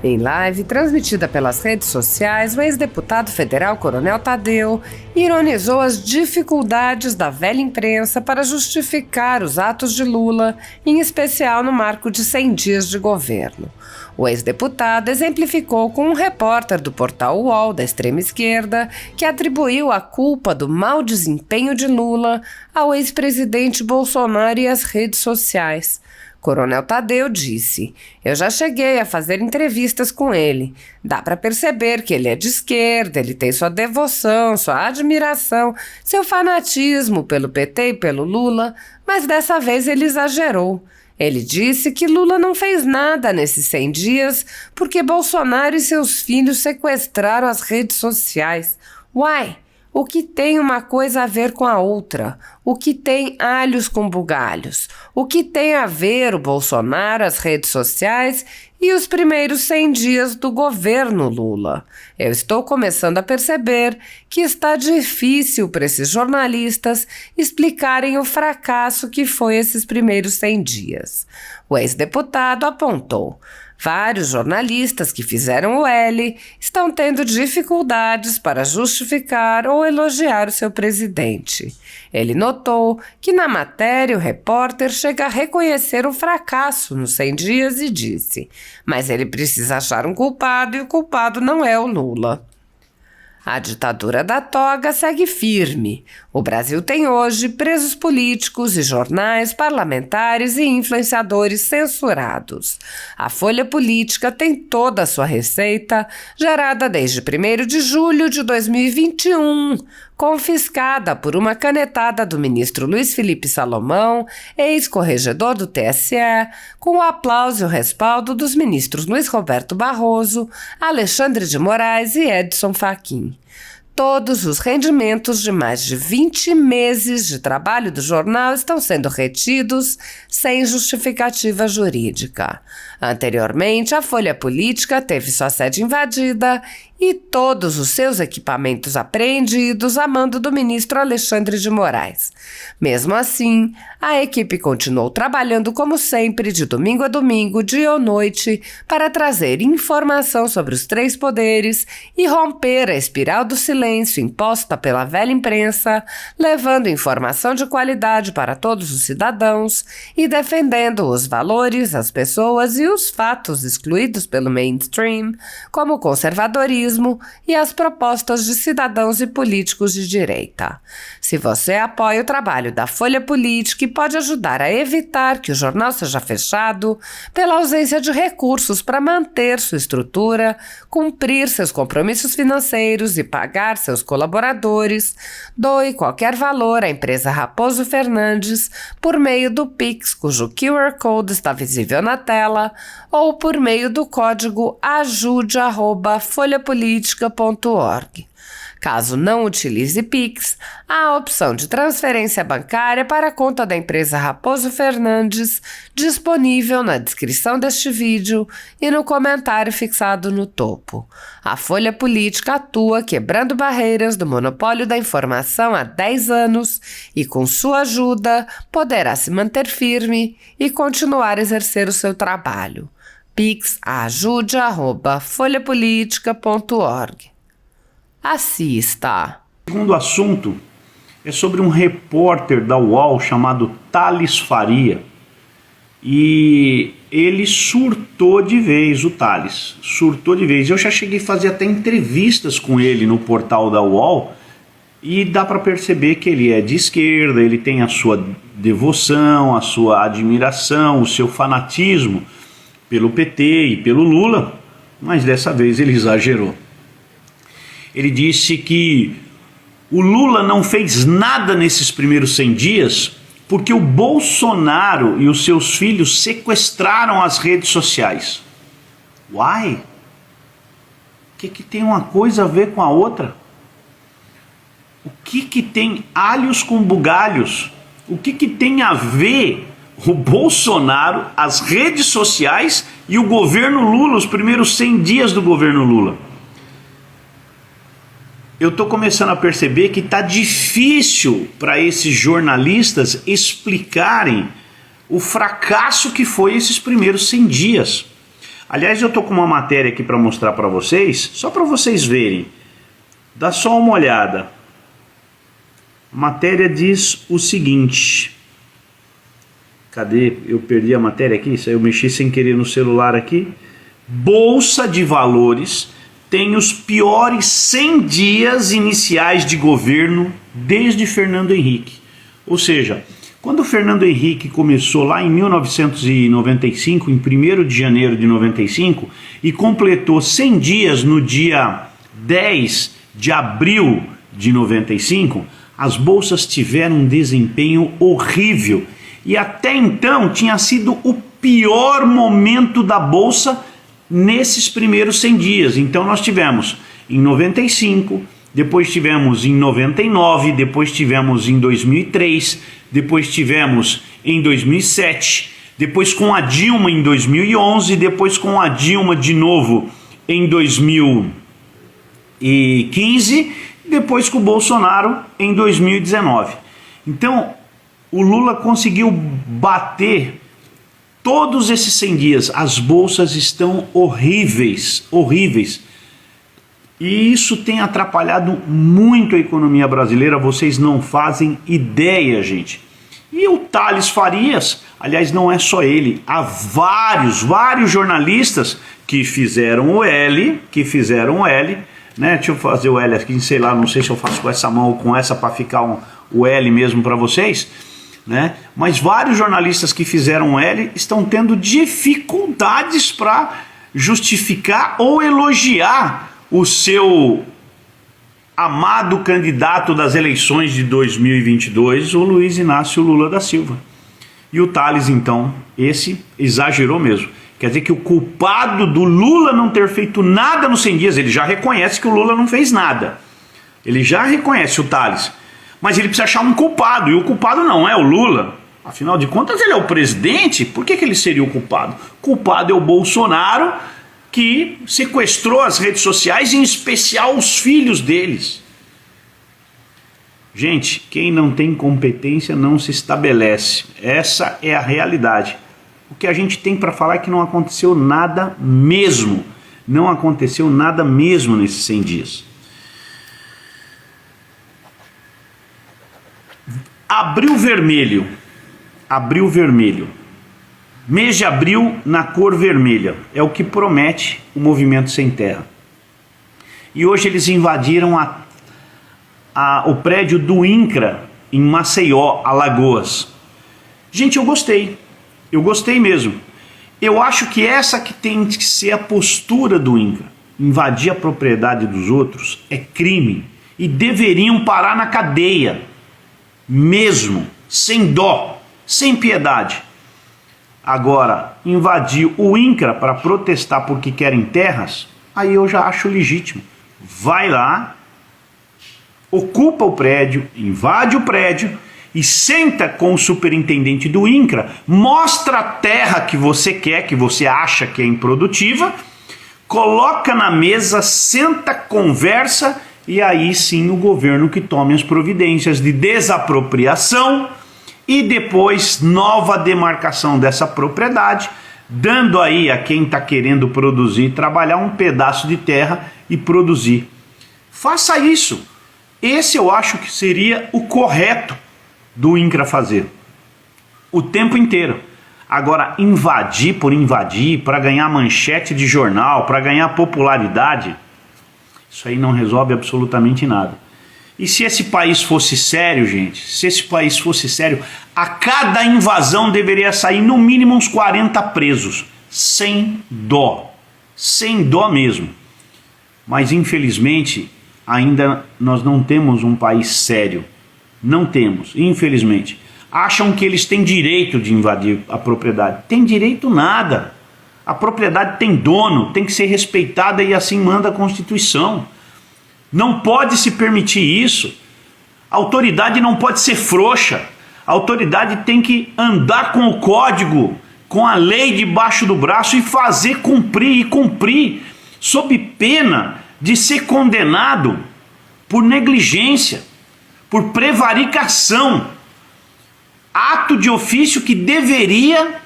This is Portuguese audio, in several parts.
Em live transmitida pelas redes sociais, o ex-deputado federal Coronel Tadeu ironizou as dificuldades da velha imprensa para justificar os atos de Lula, em especial no marco de 100 dias de governo. O ex-deputado exemplificou com um repórter do portal UOL da extrema esquerda que atribuiu a culpa do mau desempenho de Lula ao ex-presidente Bolsonaro e às redes sociais. Coronel Tadeu disse: "Eu já cheguei a fazer entrevistas com ele. Dá para perceber que ele é de esquerda, ele tem sua devoção, sua admiração, seu fanatismo pelo PT e pelo Lula, mas dessa vez ele exagerou. Ele disse que Lula não fez nada nesses 100 dias porque Bolsonaro e seus filhos sequestraram as redes sociais. Uai! O que tem uma coisa a ver com a outra? O que tem alhos com bugalhos? O que tem a ver o Bolsonaro, as redes sociais e os primeiros 100 dias do governo Lula? Eu estou começando a perceber que está difícil para esses jornalistas explicarem o fracasso que foi esses primeiros 100 dias. O ex-deputado apontou: vários jornalistas que fizeram o L estão tendo dificuldades para justificar ou elogiar o seu presidente. Ele notou que na matéria o repórter chega a reconhecer o fracasso nos 100 dias e disse: mas ele precisa achar um culpado e o culpado não é o Lula. A ditadura da toga segue firme. O Brasil tem hoje presos políticos e jornais, parlamentares e influenciadores censurados. A Folha Política tem toda a sua receita, gerada desde 1º de julho de 2021, confiscada por uma canetada do ministro Luiz Felipe Salomão, ex-corregedor do TSE, com o aplauso e o respaldo dos ministros Luiz Roberto Barroso, Alexandre de Moraes e Edson Fachin. Todos os rendimentos de mais de 20 meses de trabalho do jornal estão sendo retidos sem justificativa jurídica. Anteriormente, a Folha Política teve sua sede invadida e todos os seus equipamentos apreendidos a mando do ministro Alexandre de Moraes. Mesmo assim, a equipe continuou trabalhando como sempre, de domingo a domingo, dia ou noite, para trazer informação sobre os 3 poderes e romper a espiral do silêncio imposta pela velha imprensa, levando informação de qualidade para todos os cidadãos e defendendo os valores, as pessoas e os fatos excluídos pelo mainstream, como o conservadorismo e as propostas de cidadãos e políticos de direita. Se você apoia o trabalho da Folha Política e pode ajudar a evitar que o jornal seja fechado pela ausência de recursos para manter sua estrutura, cumprir seus compromissos financeiros e pagar seus colaboradores, doe qualquer valor à empresa Raposo Fernandes por meio do Pix, cujo QR Code está visível na tela, ou por meio do código ajude@folhapolitica.org. Caso não utilize Pix, há a opção de transferência bancária para a conta da empresa Raposo Fernandes, disponível na descrição deste vídeo e no comentário fixado no topo. A Folha Política atua quebrando barreiras do monopólio da informação há 10 anos e, com sua ajuda, poderá se manter firme e continuar a exercer o seu trabalho. Pix ajude@folhapolitica.org. Assista. O segundo assunto é sobre um repórter da UOL chamado Thales Faria. E ele surtou de vez, o Thales. Surtou de vez. Eu já cheguei a fazer até entrevistas com ele no portal da UOL e dá para perceber que ele é de esquerda, ele tem a sua devoção, a sua admiração, o seu fanatismo pelo PT e pelo Lula, mas dessa vez ele exagerou. Ele disse que o Lula não fez nada nesses primeiros 100 dias porque o Bolsonaro e os seus filhos sequestraram as redes sociais. Uai! O que tem uma coisa a ver com a outra? O que tem alhos com bugalhos? O que tem a ver o Bolsonaro, as redes sociais e o governo Lula, os primeiros 100 dias do governo Lula? Eu estou começando a perceber que está difícil para esses jornalistas explicarem o fracasso que foi esses primeiros 100 dias. Aliás, eu tô com uma matéria aqui para mostrar para vocês, só para vocês verem. Dá só uma olhada. A matéria diz o seguinte. Cadê? Eu perdi a matéria aqui, eu mexi sem querer no celular aqui. Bolsa de Valores tem os piores 100 dias iniciais de governo desde Fernando Henrique. Ou seja, quando o Fernando Henrique começou lá em 1995, em 1º de janeiro de 95, e completou 100 dias no dia 10 de abril de 95, as bolsas tiveram um desempenho horrível. E até então tinha sido o pior momento da bolsa nesses primeiros 100 dias. Então nós tivemos em 95, depois tivemos em 99, depois tivemos em 2003, depois tivemos em 2007, depois com a Dilma em 2011, depois com a Dilma de novo em 2015, depois com o Bolsonaro em 2019. Então o Lula conseguiu bater todos esses 100 dias. As bolsas estão horríveis, horríveis. E isso tem atrapalhado muito a economia brasileira, vocês não fazem ideia, gente. E o Thales Farias, aliás, não é só ele, há vários jornalistas que fizeram o L, né? Deixa eu fazer o L aqui, sei lá, não sei se eu faço com essa mão ou com essa para ficar o L mesmo para vocês, né? Mas vários jornalistas que fizeram L estão tendo dificuldades para justificar ou elogiar o seu amado candidato das eleições de 2022, o Luiz Inácio Lula da Silva. E o Thales, então, esse exagerou mesmo. Quer dizer que o culpado do Lula não ter feito nada nos 100 dias, ele já reconhece que o Lula não fez nada. Ele já reconhece, o Thales. Mas ele precisa achar um culpado, e o culpado não é o Lula. Afinal de contas, ele é o presidente, por que ele seria o culpado? O culpado é o Bolsonaro, que sequestrou as redes sociais, em especial os filhos deles. Gente, quem não tem competência não se estabelece. Essa é a realidade. O que a gente tem para falar é que não aconteceu nada mesmo. Não aconteceu nada mesmo nesses 100 dias. Abril vermelho. Abril vermelho. Mês de abril na cor vermelha. É o que promete o Movimento Sem Terra. E hoje eles invadiram o prédio do INCRA em Maceió, Alagoas. Gente, eu gostei. Eu gostei mesmo. Eu acho que essa que tem que ser a postura do INCRA. Invadir a propriedade dos outros é crime. E deveriam parar na cadeia. Mesmo. Sem dó. Sem piedade. Agora, invadir o INCRA para protestar porque querem terras, aí eu já acho legítimo. Vai lá, ocupa o prédio, invade o prédio e senta com o superintendente do INCRA, mostra a terra que você quer, que você acha que é improdutiva, coloca na mesa, senta, conversa e aí sim o governo que tome as providências de desapropriação e depois nova demarcação dessa propriedade, dando aí a quem está querendo produzir, trabalhar um pedaço de terra e produzir. Faça isso. Esse eu acho que seria o correto do INCRA fazer. O tempo inteiro. Agora, invadir por invadir, para ganhar manchete de jornal, para ganhar popularidade, isso aí não resolve absolutamente nada. E se esse país fosse sério, gente, se esse país fosse sério, a cada invasão deveria sair no mínimo uns 40 presos, sem dó mesmo. Mas infelizmente, ainda nós não temos um país sério, não temos, infelizmente. Acham que eles têm direito de invadir a propriedade, tem direito nada. A propriedade tem dono, tem que ser respeitada e assim manda a Constituição. Não pode se permitir isso. A autoridade não pode ser frouxa. A autoridade tem que andar com o código, com a lei debaixo do braço e fazer cumprir, sob pena de ser condenado por negligência, por prevaricação. Ato de ofício que deveria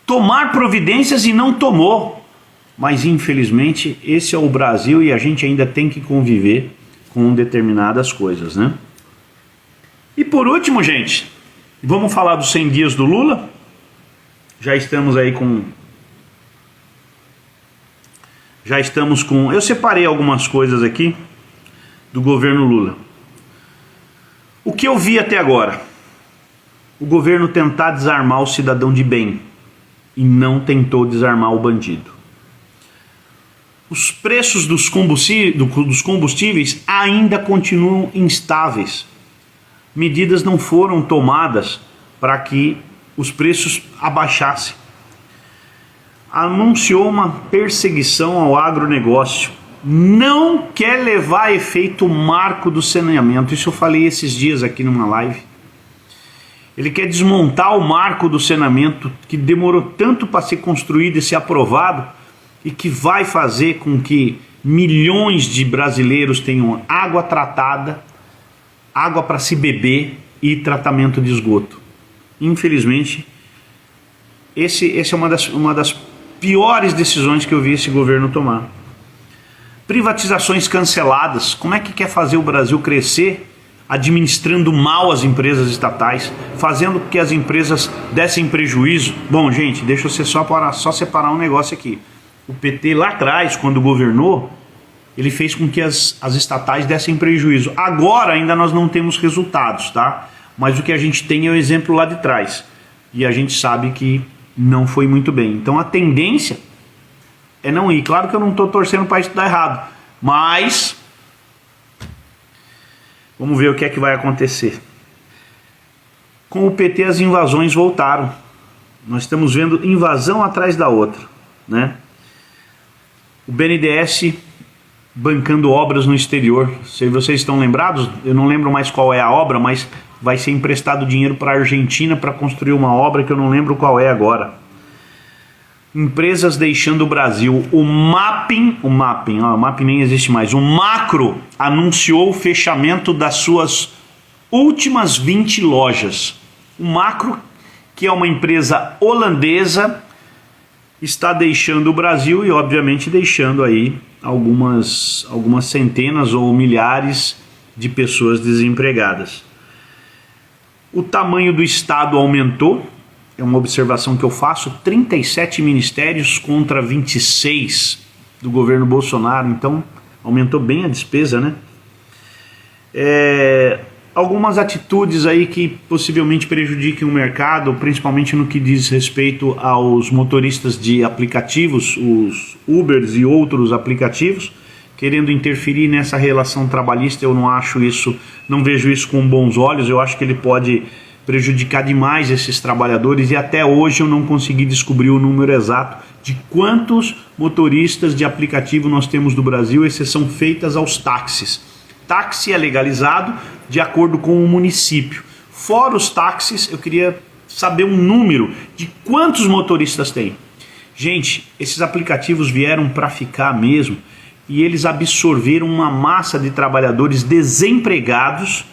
tomar providências e não tomou. mas infelizmente esse é o Brasil e a gente ainda tem que conviver com determinadas coisas, né? E por último, gente, vamos falar dos 100 dias do Lula? Já estamos com... Eu separei algumas coisas aqui do governo Lula. O que eu vi até agora? O governo tentar desarmar o cidadão de bem e não tentou desarmar o bandido. Os preços dos combustíveis ainda continuam instáveis. Medidas não foram tomadas para que os preços abaixassem. Anunciou uma perseguição ao agronegócio. Não quer levar a efeito o marco do saneamento. Isso eu falei esses dias aqui numa live. Ele quer desmontar o marco do saneamento que demorou tanto para ser construído e ser aprovado e que vai fazer com que milhões de brasileiros tenham água tratada, água para se beber e tratamento de esgoto. Infelizmente, essa é uma das piores decisões que eu vi esse governo tomar. Privatizações canceladas. Como é que quer fazer o Brasil crescer administrando mal as empresas estatais, fazendo com que as empresas dessem prejuízo? Bom, gente, deixa eu só separar um negócio aqui. O PT lá atrás, quando governou, ele fez com que as estatais dessem prejuízo. Agora ainda nós não temos resultados, tá? Mas o que a gente tem é o exemplo lá de trás. E a gente sabe que não foi muito bem. Então a tendência é não ir. Claro que eu não estou torcendo para isso dar errado, mas vamos ver o que é que vai acontecer. Com o PT as invasões voltaram. Nós estamos vendo invasão atrás da outra, né? O BNDES bancando obras no exterior. Se vocês estão lembrados, eu não lembro mais qual é a obra, mas vai ser emprestado dinheiro para a Argentina para construir uma obra que eu não lembro qual é agora. Empresas deixando o Brasil. O Mapping nem existe mais. O Macro anunciou o fechamento das suas últimas 20 lojas. O Macro, que é uma empresa holandesa, está deixando o Brasil e obviamente deixando aí algumas centenas ou milhares de pessoas desempregadas. O tamanho do Estado aumentou, é uma observação que eu faço, 37 ministérios contra 26 do governo Bolsonaro, então aumentou bem a despesa, né? Algumas atitudes aí que possivelmente prejudiquem o mercado, principalmente no que diz respeito aos motoristas de aplicativos, os Ubers e outros aplicativos, querendo interferir nessa relação trabalhista. Eu não vejo isso com bons olhos. Eu acho que ele pode prejudicar demais esses trabalhadores e até hoje eu não consegui descobrir o número exato de quantos motoristas de aplicativo nós temos no Brasil, exceção feitas aos táxis. Táxi é legalizado de acordo com o município. Fora os táxis, eu queria saber um número de quantos motoristas tem. Gente, esses aplicativos vieram para ficar mesmo e eles absorveram uma massa de trabalhadores desempregados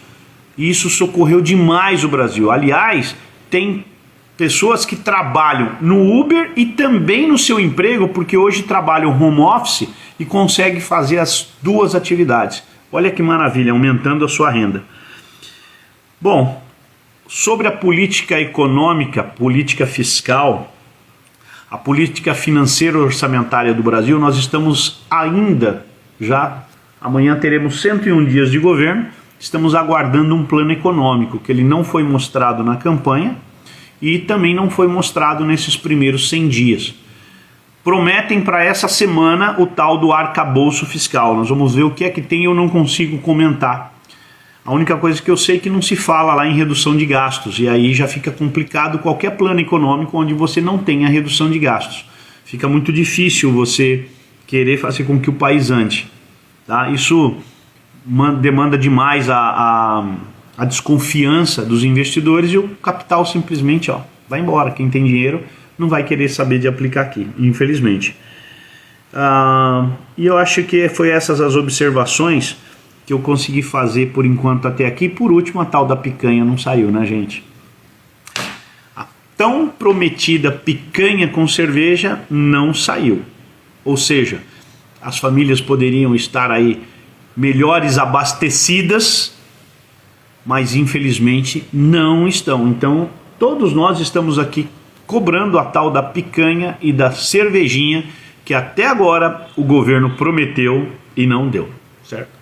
e isso socorreu demais o Brasil. Aliás, tem pessoas que trabalham no Uber e também no seu emprego, porque hoje trabalham home office e conseguem fazer as duas atividades. Olha que maravilha, aumentando a sua renda. Bom, sobre a política econômica, política fiscal, a política financeira orçamentária do Brasil, nós estamos ainda, amanhã teremos 101 dias de governo, estamos aguardando um plano econômico, que ele não foi mostrado na campanha e também não foi mostrado nesses primeiros 100 dias. Prometem para essa semana o tal do arcabouço fiscal. Nós vamos ver o que é que tem, eu não consigo comentar. A única coisa que eu sei é que não se fala lá em redução de gastos, e aí já fica complicado qualquer plano econômico onde você não tenha redução de gastos. Fica muito difícil você querer fazer com que o país ande. Tá? Isso demanda demais a desconfiança dos investidores e o capital simplesmente vai embora. Quem tem dinheiro não vai querer saber de aplicar aqui, infelizmente. E eu acho que foi essas as observações que eu consegui fazer por enquanto até aqui. Por último, a tal da picanha não saiu, né, gente? A tão prometida picanha com cerveja não saiu. Ou seja, as famílias poderiam estar aí melhores abastecidas, mas infelizmente não estão. Então, todos nós estamos aqui cobrando a tal da picanha e da cervejinha que até agora o governo prometeu e não deu, certo?